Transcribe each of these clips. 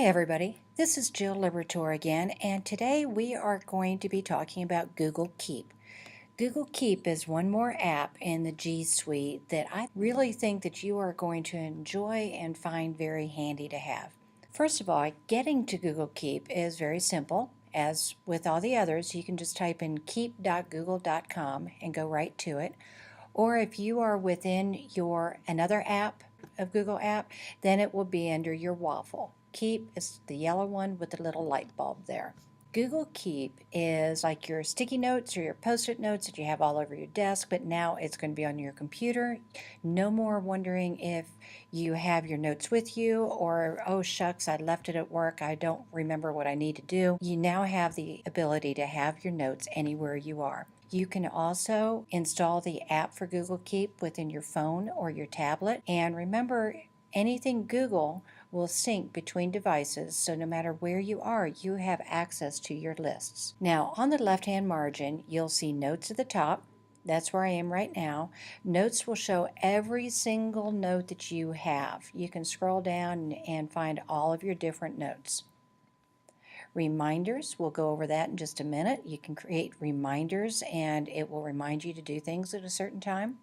Hi everybody, this is Jill Liberatore again, and today we are going to be talking about Google Keep. Google Keep is one more app in the G Suite that I really think that you are going to enjoy and find very handy to have. First of all, getting to Google Keep is very simple. As with all the others, you can just type in keep.google.com and go right to it. Or if you are within your another app of Google app, then it will be under your waffle. Keep is the yellow one with the little light bulb there. Google Keep is like your sticky notes or your post-it notes that you have all over your desk, but now it's going to be on your computer. No more wondering if you have your notes with you or, oh shucks, I left it at work, I don't remember what I need to do. You now have the ability to have your notes anywhere you are. You can also install the app for Google Keep within your phone or your tablet. And remember, anything Google will sync between devices, so no matter where you are, you have access to your lists. Now, on the left-hand margin, you'll see Notes at the top. That's where I am right now. Notes will show every single note that you have. You can scroll down and find all of your different notes. Reminders, we'll go over that in just a minute. You can create reminders and it will remind you to do things at a certain time.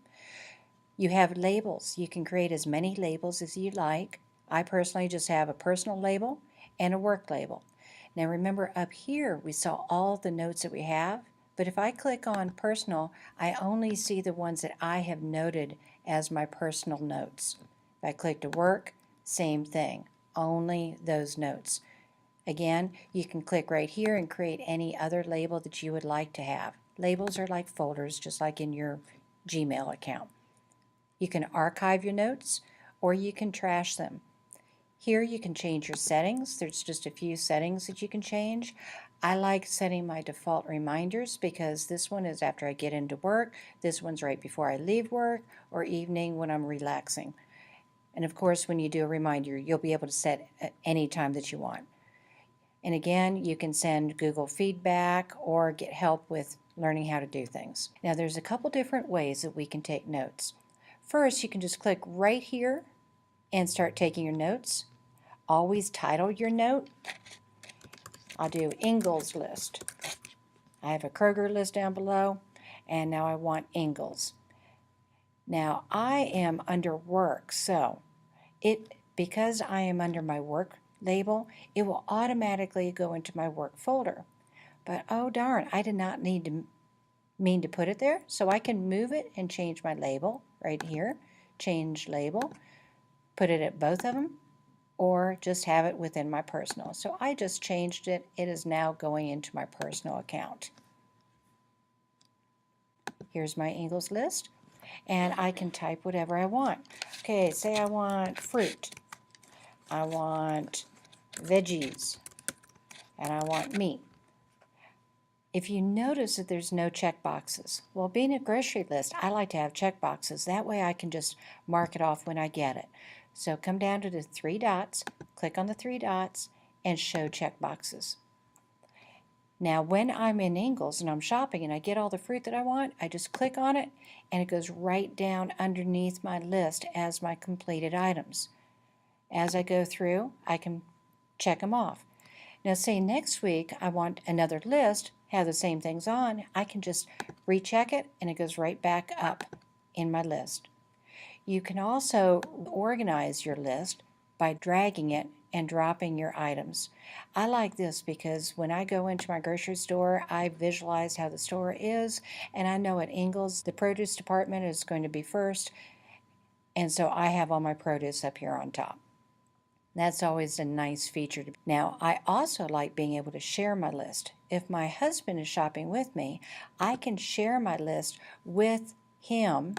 You have labels. You can create as many labels as you like. I personally just have a personal label and a work label. Now remember, up here we saw all the notes that we have, but if I click on personal, I only see the ones that I have noted as my personal notes. If I click to work, same thing, only those notes. Again, you can click right here and create any other label that you would like to have. Labels are like folders, just like in your Gmail account. You can archive your notes or you can trash them. Here you can change your settings. There's just a few settings that you can change. I like setting my default reminders because this one is after I get into work, this one's right before I leave work, or evening when I'm relaxing. And of course, when you do a reminder, you'll be able to set at any time that you want. And again, you can send Google feedback or get help with learning how to do things. Now there's a couple different ways that we can take notes. First, you can just click right here and start taking your notes. Always title your note. I'll do Ingalls list. I have a Kroger list down below, and now I want Ingalls. Now I am under work, so because I am under my work label, it will automatically go into my work folder. But oh darn, I did not mean to put it there, so I can move it and change my label right here. Change label, put it at both of them, or just have it within my personal. So I just changed it. It is now going into my personal account. Here's my Ingalls list, and I can type whatever I want. Okay, say I want fruit, I want veggies, and I want meat. If you notice that there's no check boxes, well, being a grocery list, I like to have check boxes. That way I can just mark it off when I get it. So come down to the three dots, click on the three dots, and show check boxes. Now when I'm in Ingalls and I'm shopping and I get all the fruit that I want, I just click on it and it goes right down underneath my list as my completed items. As I go through, I can check them off. Now say next week I want another list, have the same things on, I can just recheck it and it goes right back up in my list. You can also organize your list by dragging it and dropping your items. I like this because when I go into my grocery store, I visualize how the store is, and I know at Ingalls the produce department is going to be first, and so I have all my produce up here on top. That's always a nice feature. Now, I also like being able to share my list. If my husband is shopping with me, I can share my list with him,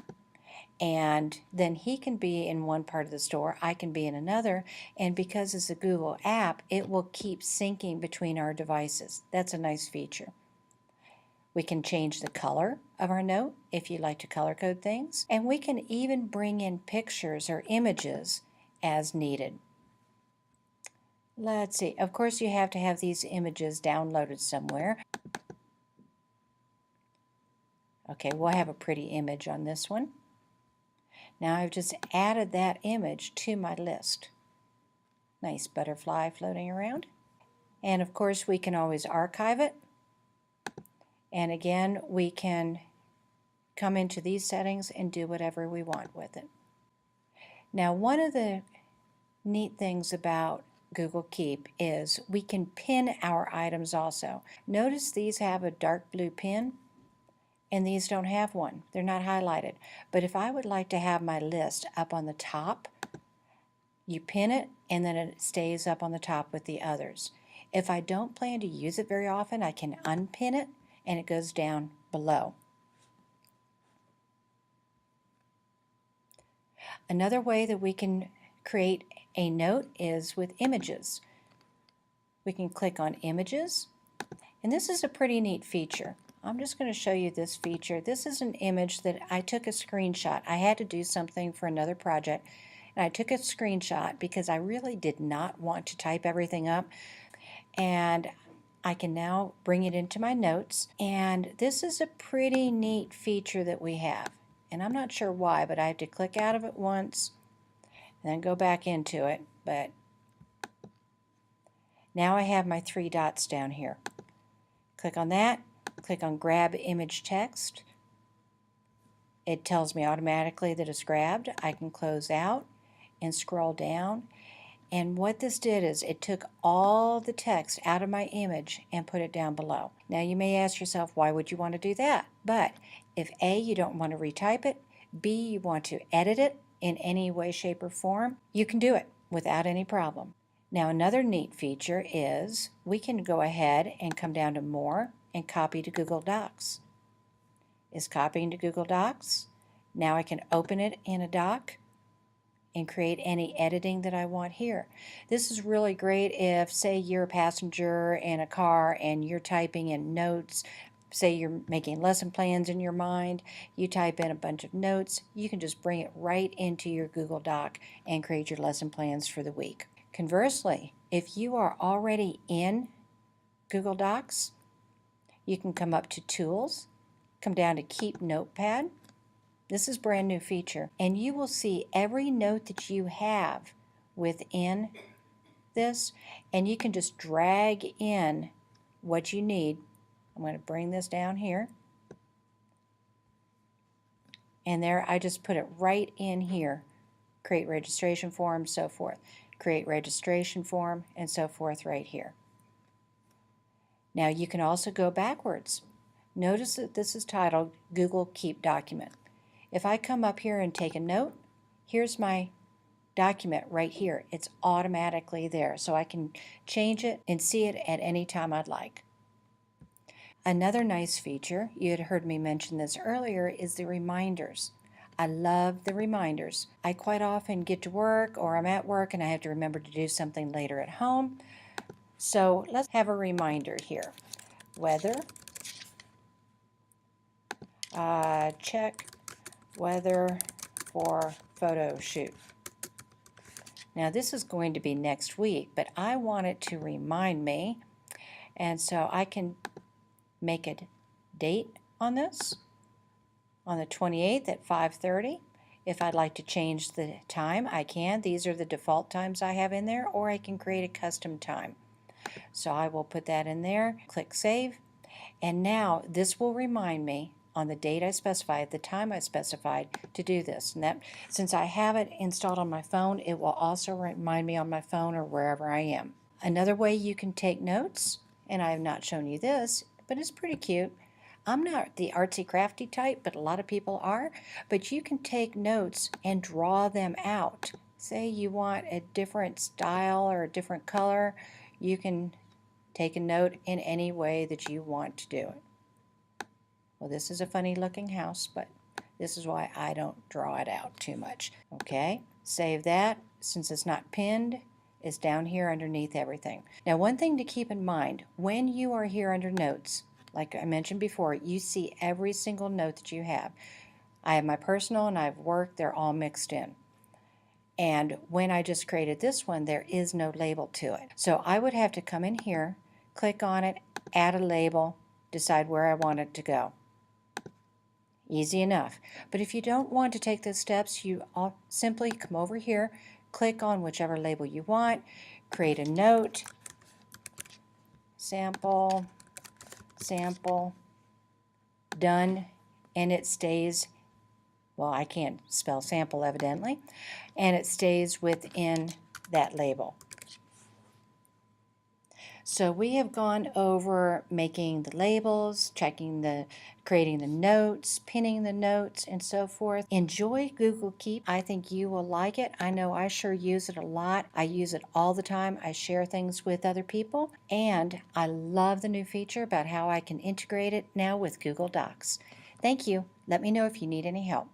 and then he can be in one part of the store, I can be in another, and because it's a Google app, it will keep syncing between our devices. That's a nice feature. We can change the color of our note if you like to color code things, and we can even bring in pictures or images as needed. Let's see, of course you have to have these images downloaded somewhere. Okay, we'll have a pretty image on this one. Now I've just added that image to my list. Nice butterfly floating around. And of course we can always archive it. And again, we can come into these settings and do whatever we want with it. Now, one of the neat things about Google Keep is we can pin our items also. Notice these have a dark blue pin and these don't have one. They're not highlighted. But if I would like to have my list up on the top, you pin it and then it stays up on the top with the others. If I don't plan to use it very often, I can unpin it and it goes down below. Another way that we can create a note is with images. We can click on images, and this is a pretty neat feature. I'm just going to show you this feature. This is an image that I took a screenshot. I had to do something for another project, and I took a screenshot because I really did not want to type everything up, and I can now bring it into my notes, and this is a pretty neat feature that we have. And I'm not sure why, but I have to click out of it once and then go back into it. But now I have my 3 dots down here. Click on that, click on grab image text. It tells me automatically that it's grabbed. I can close out and scroll down. And what this did is it took all the text out of my image and put it down below. Now you may ask yourself, why would you want to do that? But if A, you don't want to retype it, B, you want to edit it in any way, shape, or form, you can do it without any problem. Now another neat feature is we can go ahead and come down to More and copy to Google Docs. Is copying to Google Docs. Now I can open it in a doc and create any editing that I want here. This is really great if, say, you're a passenger in a car and you're typing in notes. Say you're making lesson plans in your mind, you type in a bunch of notes, you can just bring it right into your Google Doc and create your lesson plans for the week. Conversely, if you are already in Google Docs, you can come up to Tools, come down to Keep Notepad. This is a brand new feature, and you will see every note that you have within this, and you can just drag in what you need. I'm going to bring this down here, and there I just put it right in here. Create registration form, so forth. Create registration form, and so forth right here. Now you can also go backwards. Notice that this is titled Google Keep Document. If I come up here and take a note, here's my document right here. It's automatically there, so I can change it and see it at any time I'd like. Another nice feature, you had heard me mention this earlier, is the reminders. I love the reminders. I quite often get to work or I'm at work and I have to remember to do something later at home. So let's have a reminder here. Weather. Check weather for photo shoot. Now this is going to be next week, but I want it to remind me, and so I can make a date on this on the 28th at 5:30. If I'd like to change the time, I can. These are the default times I have in there, or I can create a custom time. So I will put that in there, click Save, and now this will remind me on the date I specified, the time I specified to do this. And that, since I have it installed on my phone, it will also remind me on my phone or wherever I am. Another way you can take notes, and I have not shown you this, but it's pretty cute. I'm not the artsy crafty type, but a lot of people are. But you can take notes and draw them out. Say you want a different style or a different color, you can take a note in any way that you want to do it. Well, this is a funny looking house, but this is why I don't draw it out too much. Okay, save that. Since it's not pinned, it's down here underneath everything. Now, one thing to keep in mind, when you are here under notes, like I mentioned before, you see every single note that you have. I have my personal and I have work, they're all mixed in. And when I just created this one, there is no label to it. So I would have to come in here, click on it, add a label, decide where I want it to go. Easy enough. But if you don't want to take those steps, you simply come over here, click on whichever label you want, create a note, sample, sample, done, and it stays, well, I can't spell sample evidently, and it stays within that label. So we have gone over making the labels, creating the notes, pinning the notes, and so forth. Enjoy Google Keep. I think you will like it. I know I sure use it a lot. I use it all the time. I share things with other people, and I love the new feature about how I can integrate it now with Google Docs. Thank you. Let me know if you need any help.